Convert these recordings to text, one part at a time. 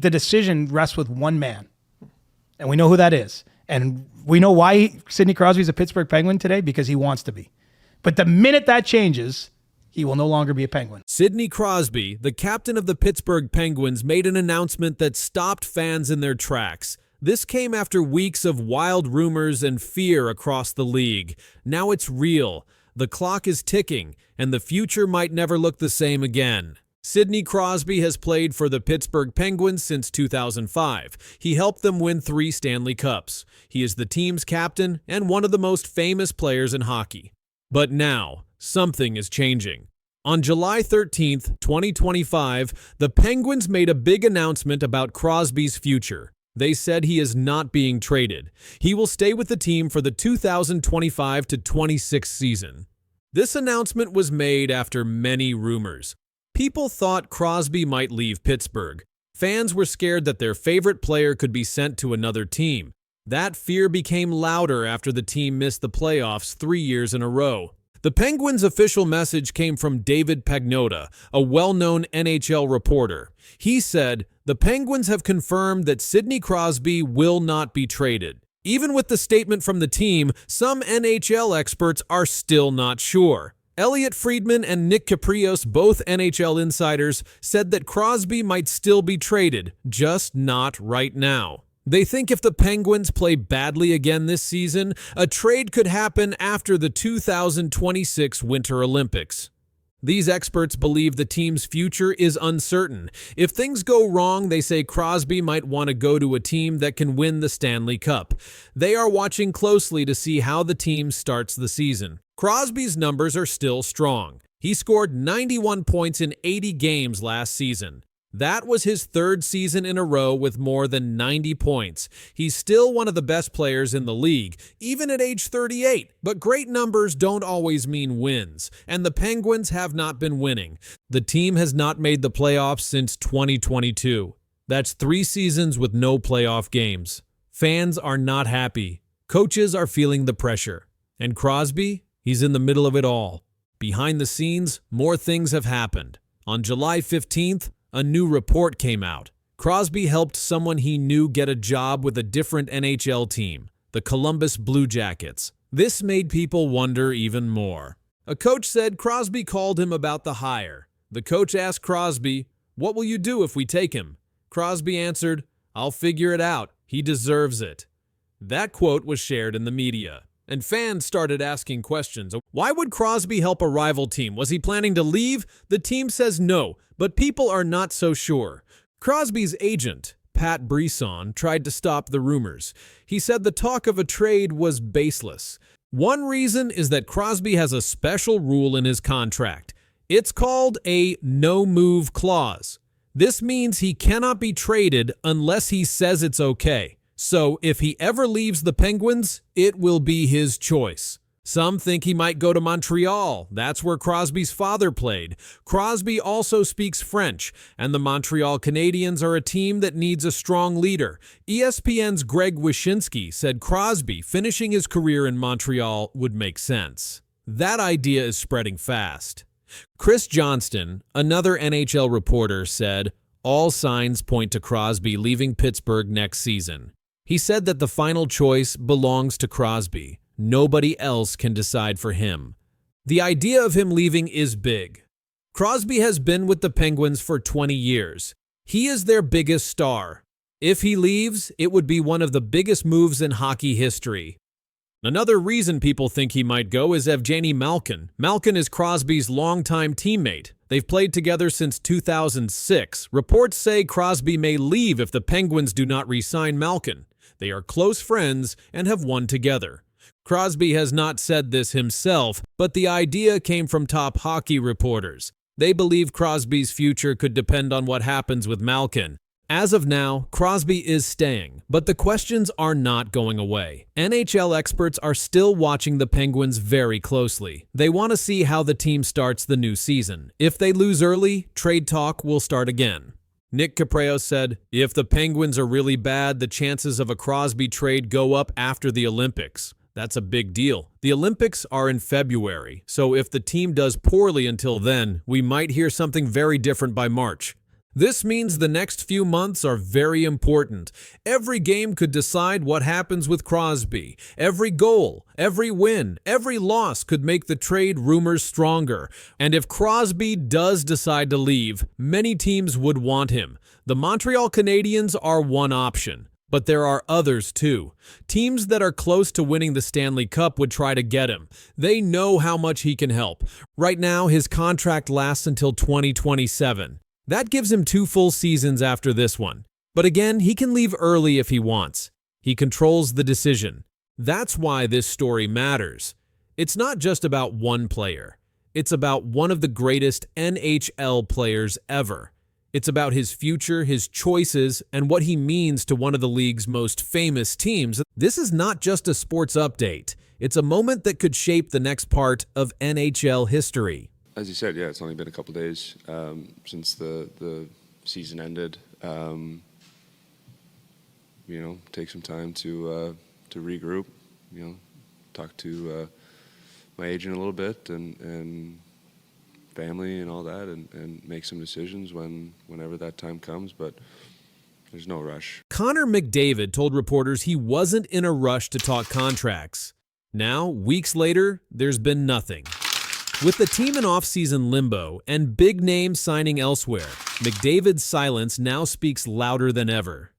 The decision rests with one man, and we know who that is. And we know why Sidney Crosby is a Pittsburgh Penguin today, because he wants to be. But the minute that changes, he will no longer be a Penguin. Sidney Crosby, the captain of the Pittsburgh Penguins, made an announcement that stopped fans in their tracks. This came after weeks of wild rumors and fear across the league. Now it's real. The clock is ticking, and the future might never look the same again. Sidney Crosby has played for the Pittsburgh Penguins since 2005. He helped them win 3 Stanley Cups. He is the team's captain and one of the most famous players in hockey. But now, something is changing. On July 13th, 2025, the Penguins made a big announcement about Crosby's future. They said he is not being traded. He will stay with the team for the 2025-26 season. This announcement was made after many rumors. People thought Crosby might leave Pittsburgh. Fans were scared that their favorite player could be sent to another team. That fear became louder after the team missed the playoffs 3 years in a row. The Penguins' official message came from David Pagnotta, a well-known NHL reporter. He said, "The Penguins have confirmed that Sidney Crosby will not be traded." Even with the statement from the team, some NHL experts are still not sure. Elliot Friedman and Nick Caprios, both NHL insiders, said that Crosby might still be traded, just not right now. They think if the Penguins play badly again this season, a trade could happen after the 2026 Winter Olympics. These experts believe the team's future is uncertain. If things go wrong, they say Crosby might want to go to a team that can win the Stanley Cup. They are watching closely to see how the team starts the season. Crosby's numbers are still strong. He scored 91 points in 80 games last season. That was his 3rd season in a row with more than 90 points. He's still one of the best players in the league, even at age 38. But great numbers don't always mean wins, and the Penguins have not been winning. The team has not made the playoffs since 2022. That's 3 seasons with no playoff games. Fans are not happy. Coaches are feeling the pressure. And Crosby, he's in the middle of it all. Behind the scenes, more things have happened. On July 15th, a new report came out. Crosby helped someone he knew get a job with a different NHL team, the Columbus Blue Jackets. This made people wonder even more. A coach said Crosby called him about the hire. The coach asked Crosby, "What will you do if we take him?" Crosby answered, "I'll figure it out. He deserves it." That quote was shared in the media, and fans started asking questions. Why would Crosby help a rival team? Was he planning to leave? The team says no, but people are not so sure. Crosby's agent, Pat Brisson, tried to stop the rumors. He said the talk of a trade was baseless. One reason is that Crosby has a special rule in his contract. It's called a no-move clause. This means he cannot be traded unless he says it's okay. So if he ever leaves the Penguins, it will be his choice. Some think he might go to Montreal. That's where Crosby's father played. Crosby also speaks French, and the Montreal Canadiens are a team that needs a strong leader. ESPN's Greg Wyshynski said Crosby finishing his career in Montreal would make sense. That idea is spreading fast. Chris Johnston, another NHL reporter, said, "All signs point to Crosby leaving Pittsburgh next season." He said that the final choice belongs to Crosby. Nobody else can decide for him. The idea of him leaving is big. Crosby has been with the Penguins for 20 years. He is their biggest star. If he leaves, it would be one of the biggest moves in hockey history. Another reason people think he might go is Evgeny Malkin. Malkin is Crosby's longtime teammate. They've played together since 2006. Reports say Crosby may leave if the Penguins do not re-sign Malkin. They are close friends and have won together. Crosby has not said this himself, but the idea came from top hockey reporters. They believe Crosby's future could depend on what happens with Malkin. As of now, Crosby is staying, but the questions are not going away. NHL experts are still watching the Penguins very closely. They want to see how the team starts the new season. If they lose early, trade talk will start again. Nick Caprios said, "If the Penguins are really bad, the chances of a Crosby trade go up after the Olympics. That's a big deal. The Olympics are in February, so if the team does poorly until then, we might hear something very different by March. This means the next few months are very important. Every game could decide what happens with Crosby. Every goal, every win, every loss could make the trade rumors stronger. And if Crosby does decide to leave, many teams would want him. The Montreal Canadiens are one option, but there are others too. Teams that are close to winning the Stanley Cup would try to get him. They know how much he can help. Right now, his contract lasts until 2027. That gives him 2 full seasons after this one. But again, he can leave early if he wants. He controls the decision. That's why this story matters. It's not just about one player. It's about one of the greatest NHL players ever. It's about his future, his choices, and what he means to one of the league's most famous teams. This is not just a sports update. It's a moment that could shape the next part of NHL history. As you said, yeah, it's only been a couple of days since the season ended. Take some time to regroup. Talk to my agent a little bit and family and all that, and make some decisions whenever that time comes. But there's no rush. Connor McDavid told reporters he wasn't in a rush to talk contracts. Now, weeks later, there's been nothing. With the team in off-season limbo and big names signing elsewhere, McDavid's silence now speaks louder than ever.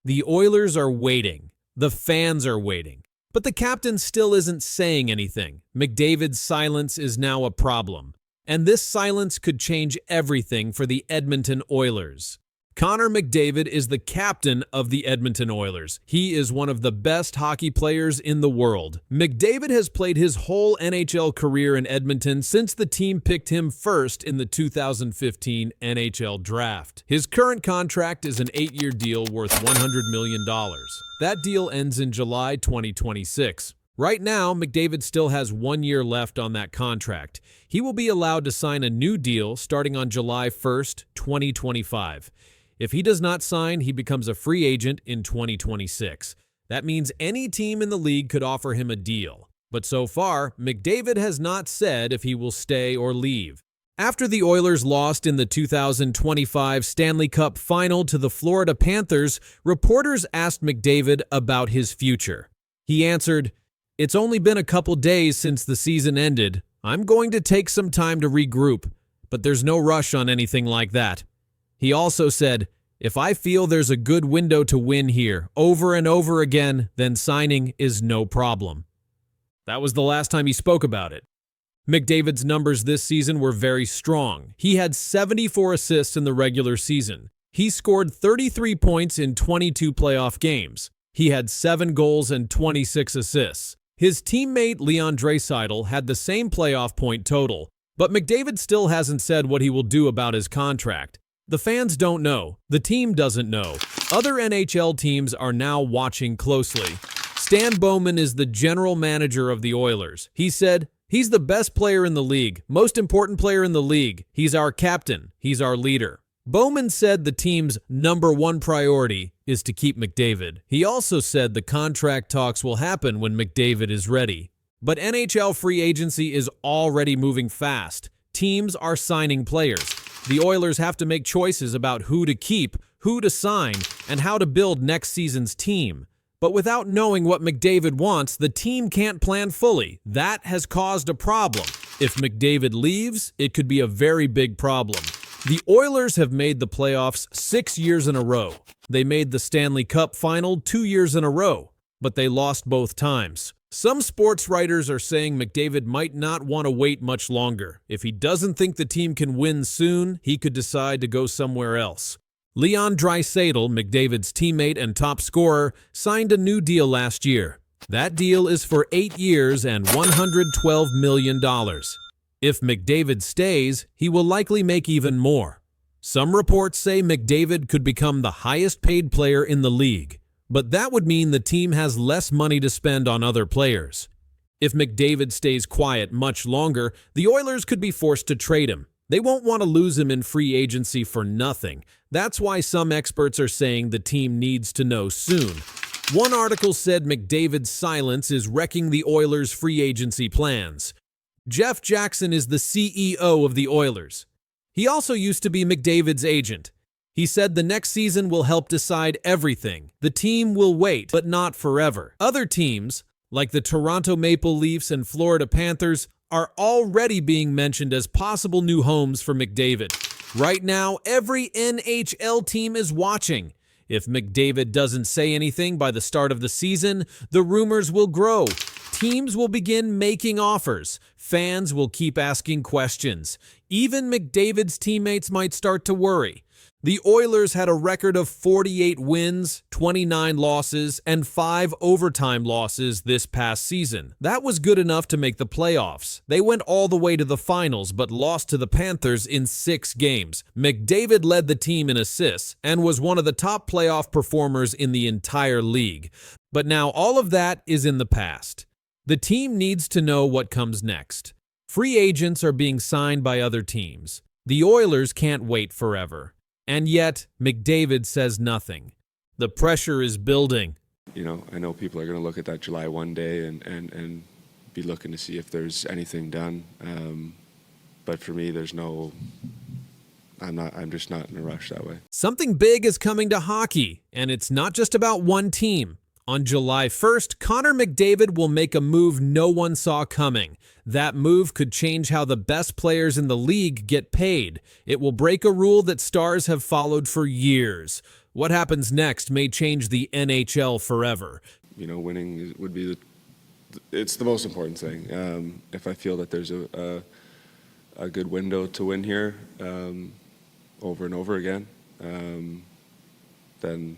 The Oilers are waiting. The fans are waiting. But the captain still isn't saying anything. McDavid's silence is now a problem. And this silence could change everything for the Edmonton Oilers. Connor McDavid is the captain of the Edmonton Oilers. He is one of the best hockey players in the world. McDavid has played his whole NHL career in Edmonton since the team picked him first in the 2015 NHL Draft. His current contract is an 8-year deal worth $100 million. That deal ends in July 2026. Right now, McDavid still has 1 year left on that contract. He will be allowed to sign a new deal starting on July 1st, 2025. If he does not sign, he becomes a free agent in 2026. That means any team in the league could offer him a deal. But so far, McDavid has not said if he will stay or leave. After the Oilers lost in the 2025 Stanley Cup Final to the Florida Panthers, reporters asked McDavid about his future. He answered, "It's only been a couple days since the season ended. I'm going to take some time to regroup, but there's no rush on anything like that." He also said, "If I feel there's a good window to win here over and over again, then signing is no problem." That was the last time he spoke about it. McDavid's numbers this season were very strong. He had 74 assists in the regular season. He scored 33 points in 22 playoff games. He had 7 goals and 26 assists. His teammate Leon Draisaitl had the same playoff point total, but McDavid still hasn't said what he will do about his contract. The fans don't know. The team doesn't know. Other NHL teams are now watching closely. Stan Bowman is the general manager of the Oilers. He said, "He's the best player in the league, most important player in the league. He's our captain. He's our leader." Bowman said the team's #1 priority is to keep McDavid. He also said the contract talks will happen when McDavid is ready. But NHL free agency is already moving fast. Teams are signing players. The Oilers have to make choices about who to keep, who to sign, and how to build next season's team. But without knowing what McDavid wants, the team can't plan fully. That has caused a problem. If McDavid leaves, it could be a very big problem. The Oilers have made the playoffs 6 years in a row. They made the Stanley Cup Final 2 years in a row, but they lost both times. Some sports writers are saying McDavid might not want to wait much longer. If he doesn't think the team can win soon, he could decide to go somewhere else. Leon Draisaitl, McDavid's teammate and top scorer, signed a new deal last year. That deal is for 8 years and $112 million. If McDavid stays, he will likely make even more. Some reports say McDavid could become the highest paid player in the league. But that would mean the team has less money to spend on other players. If McDavid stays quiet much longer, the Oilers could be forced to trade him. They won't want to lose him in free agency for nothing. That's why some experts are saying the team needs to know soon. One article said McDavid's silence is wrecking the Oilers' free agency plans. Jeff Jackson is the CEO of the Oilers. He also used to be McDavid's agent. He said the next season will help decide everything. The team will wait, but not forever. Other teams, like the Toronto Maple Leafs and Florida Panthers, are already being mentioned as possible new homes for McDavid. Right now, every NHL team is watching. If McDavid doesn't say anything by the start of the season, the rumors will grow. Teams will begin making offers. Fans will keep asking questions. Even McDavid's teammates might start to worry. The Oilers had a record of 48 wins, 29 losses, and 5 overtime losses this past season. That was good enough to make the playoffs. They went all the way to the finals, but lost to the Panthers in 6 games. McDavid led the team in assists and was one of the top playoff performers in the entire league. But now all of that is in the past. The team needs to know what comes next. Free agents are being signed by other teams. The Oilers can't wait forever. And yet, McDavid says nothing. The pressure is building. You know, I know people are going to look at that July 1 day and be looking to see if there's anything done. But for me, I'm just not in a rush that way. Something big is coming to hockey, and it's not just about one team. On July 1st, Connor McDavid will make a move no one saw coming. That move could change how the best players in the league get paid. It will break a rule that stars have followed for years. What happens next may change the NHL forever. You know, winning would be it's the most important thing. If I feel that there's a good window to win here over and over again, then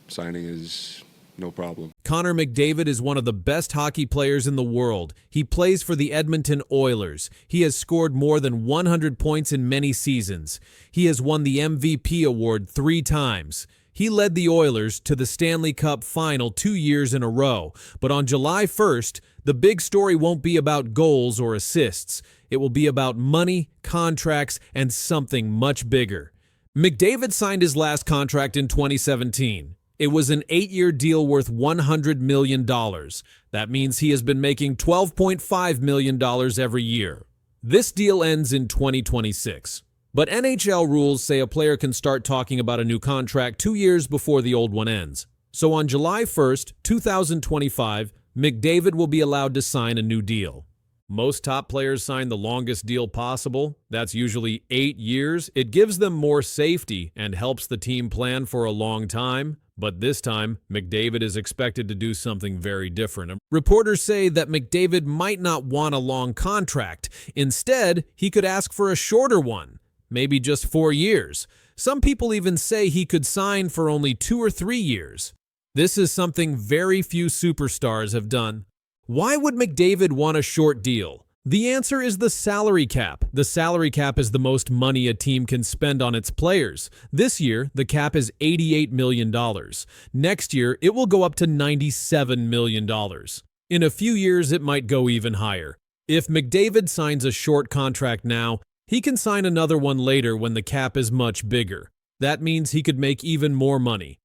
signing is no problem. Connor McDavid is one of the best hockey players in the world. He plays for the Edmonton Oilers. He has scored more than 100 points in many seasons. He has won the MVP award 3 times. He led the Oilers to the Stanley Cup final 2 years in a row. But on July 1st, the big story won't be about goals or assists. It will be about money, contracts, and something much bigger. McDavid signed his last contract in 2017. It was an 8-year deal worth $100 million. That means he has been making $12.5 million every year. This deal ends in 2026. But NHL rules say a player can start talking about a new contract 2 years before the old one ends. So on July 1st, 2025, McDavid will be allowed to sign a new deal. Most top players sign the longest deal possible. That's usually 8 years. It gives them more safety and helps the team plan for a long time. But this time, McDavid is expected to do something very different. Reporters say that McDavid might not want a long contract. Instead, he could ask for a shorter one, maybe just 4 years. Some people even say he could sign for only 2 or 3 years. This is something very few superstars have done. Why would McDavid want a short deal? The answer is the salary cap. The salary cap is the most money a team can spend on its players. This year, the cap is $88 million. Next year, it will go up to $97 million. In a few years, it might go even higher. If McDavid signs a short contract now, he can sign another one later when the cap is much bigger. That means he could make even more money.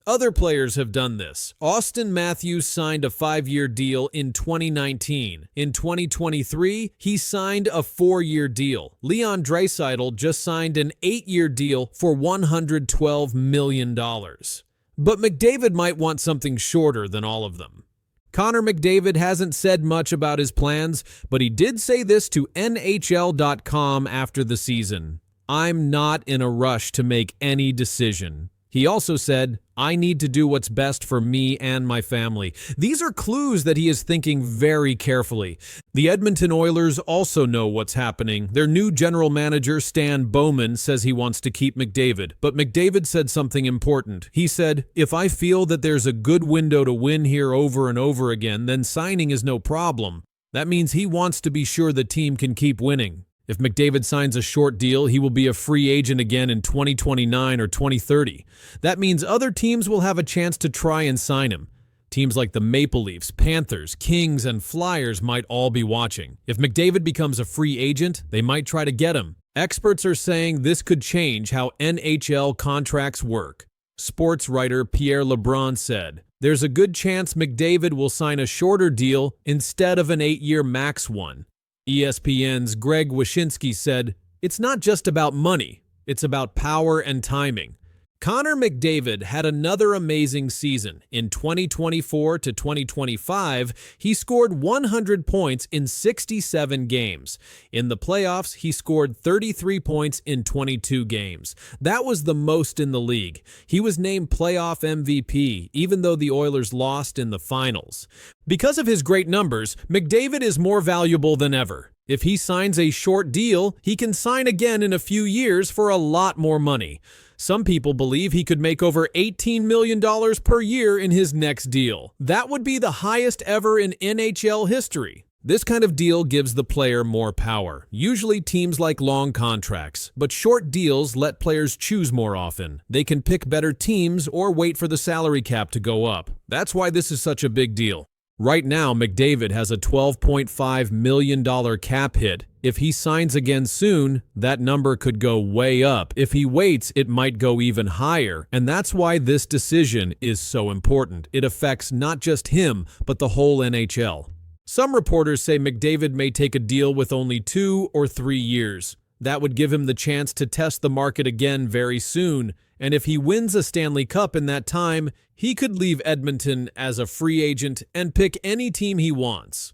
Other players have done this. Austin Matthews signed a 5-year deal in 2019. In 2023, he signed a 4-year deal. Leon Draisaitl just signed an 8-year deal for $112 million. But McDavid might want something shorter than all of them. Connor McDavid hasn't said much about his plans, but he did say this to NHL.com after the season. "I'm not in a rush to make any decision." He also said, "I need to do what's best for me and my family." These are clues that he is thinking very carefully. The Edmonton Oilers also know what's happening. Their new general manager, Stan Bowman, says he wants to keep McDavid. But McDavid said something important. He said, "If I feel that there's a good window to win here over and over again, then signing is no problem." That means he wants to be sure the team can keep winning. If McDavid signs a short deal, he will be a free agent again in 2029 or 2030. That means other teams will have a chance to try and sign him. Teams like the Maple Leafs, Panthers, Kings, and Flyers might all be watching. If McDavid becomes a free agent, they might try to get him. Experts are saying this could change how NHL contracts work. Sports writer Pierre LeBrun said, "There's a good chance McDavid will sign a shorter deal instead of an 8-year max one." ESPN's Greg Wyshynski said, "It's not just about money. It's about power and timing. Connor McDavid had another amazing season. In 2024 to 2025, he scored 100 points in 67 games. In the playoffs, he scored 33 points in 22 games. That was the most in the league. He was named playoff MVP, even though the Oilers lost in the finals. Because of his great numbers, McDavid is more valuable than ever. If he signs a short deal, he can sign again in a few years for a lot more money. Some people believe he could make over $18 million per year in his next deal. That would be the highest ever in NHL history. This kind of deal gives the player more power. Usually teams like long contracts, but short deals let players choose more often. They can pick better teams or wait for the salary cap to go up. That's why this is such a big deal. Right now, McDavid has a $12.5 million cap hit. If he signs again soon, that number could go way up. If he waits, it might go even higher. And that's why this decision is so important. It affects not just him, but the whole NHL. Some reporters say McDavid may take a deal with only 2 or 3 years. That would give him the chance to test the market again very soon. And if he wins a Stanley Cup in that time, he could leave Edmonton as a free agent and pick any team he wants.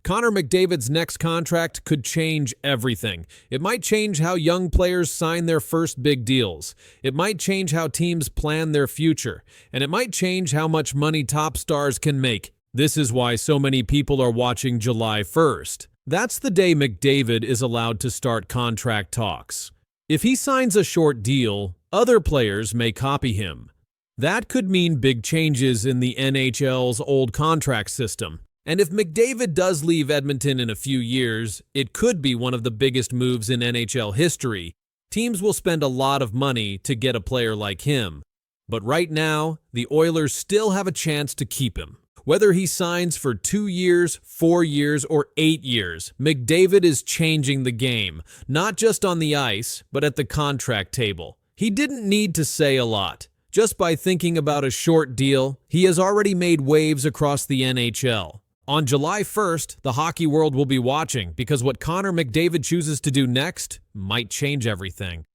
Connor McDavid's next contract could change everything. It might change how young players sign their first big deals. It might change how teams plan their future. And it might change how much money top stars can make. This is why so many people are watching July 1st. That's the day McDavid is allowed to start contract talks. If he signs a short deal, other players may copy him. That could mean big changes in the NHL's old contract system. And if McDavid does leave Edmonton in a few years, it could be one of the biggest moves in NHL history. Teams will spend a lot of money to get a player like him. But right now, the Oilers still have a chance to keep him. Whether he signs for 2 years, 4 years, or 8 years, McDavid is changing the game, not just on the ice, but at the contract table. He didn't need to say a lot. Just by thinking about a short deal, he has already made waves across the NHL. On July 1st, the hockey world will be watching because what Connor McDavid chooses to do next might change everything.